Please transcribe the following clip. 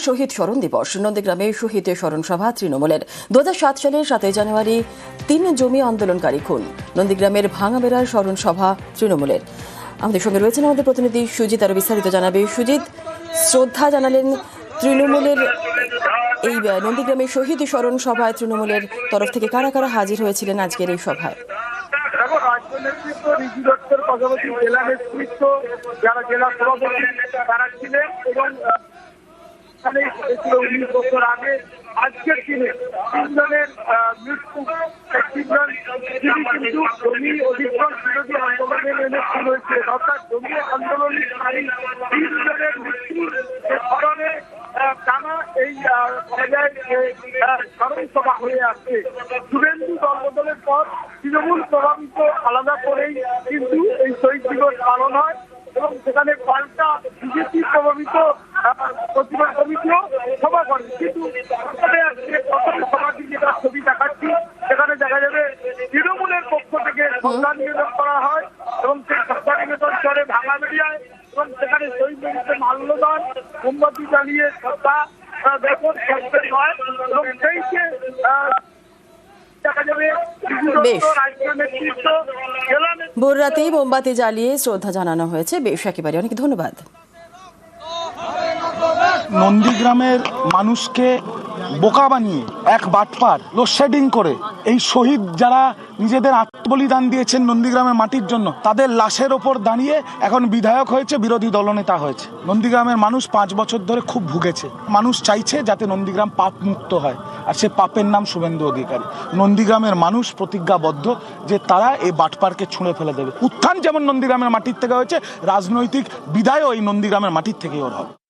শহীদ স্মরণ দিবস নন্দীগ্রামে শহীদ স্মরণ সভা তৃণমূলের 2007 সালের 7 জানুয়ারি 3 জমি আন্দোলনকারী খুন নন্দীগ্রামের ভাঙাবেড়ার স্মরণ সভা তৃণমূলের। আমাদের সঙ্গে রয়েছেন আমাদের প্রতিনিধি সুজিত, আরো বিস্তারিত জানাবে। সুজিত, শ্রদ্ধা জানালেন তৃণমূলের এই নন্দীগ্রামের শহীদ স্মরণ সভায় তৃণমূলের তরফ থেকে কারা কারা হাজির হয়েছিলেন আজকের এই সভায়? রাজ্য নেতৃত্ব, রিজু দত্তের পাশাপাশি জেলা নেতৃত্ব, যারা জেলা সভাপতি তারা ছিলেন এবং 19 বছর আগে আজকের দিনে তিনজনের মৃত্যু। তিনজন কিন্তু জমি অধিগ্রহণ বিরোধী আন্দোলনে নেমেছিল হয়েছে, অর্থাৎ জমি আন্দোলনকারী তিনজনের মৃত্যুর কারণে টানা এই স্মরণ সভা হয়ে আসছে। শুভেন্দু দলবদলের পর তৃণমূল প্রভাবিত আলাদা করেই কিন্তু এই শহীদ দিবস পালন হয় এবং সেখানে পাল্টা বিজেপি প্রভাবিত প্রতিবাদ কমিটিও সভা করে। কিন্তু আজকে প্রথম সভাটি যেটা ছবি দেখাচ্ছি সেখানে দেখা যাবে তৃণমূলের পক্ষ থেকে শ্রদ্ধা নিবেদন করা হয় এবং সেই শ্রদ্ধা নিবেদন করে ভাঙাবেড়িয়ায় এবং সেখানে শহীদ বেদিতে মাল্যদান মোমবাতি জ্বালিয়ে শ্রদ্ধা জ্ঞাপন করতে হয় এবং সেইকে দেখা যাবে ভোর রাতেই মোমবাতি জ্বালিয়ে শ্রদ্ধা জানানো হয়েছে। বেশ, একেবারে অনেক ধন্যবাদ। নন্দীগ্রামের মানুষকে বোকা বানিয়ে এক বাটপার লোডশেডিং করে এই শহীদ যারা নিজেদের আত্মবলিদান দিয়েছেন নন্দীগ্রামের মাটির জন্য তাদের লাশের ওপর দাঁড়িয়ে এখন বিধায়ক হয়েছে, বিরোধী দলনেতা হয়েছে। নন্দীগ্রামের মানুষ 5 বছর ধরে খুব ভুগেছে। মানুষ চাইছে যাতে নন্দীগ্রাম পাপ মুক্ত হয়, আর সে পাপের নাম শুভেন্দু অধিকারী। নন্দীগ্রামের মানুষ প্রতিজ্ঞাবদ্ধ যে তারা এই বাটপারকে ছুঁড়ে ফেলে দেবে। উত্থান যেমন নন্দীগ্রামের মাটির থেকে হয়েছে, রাজনৈতিক বিদায়ও এই নন্দীগ্রামের মাটির থেকেই ওর হবে।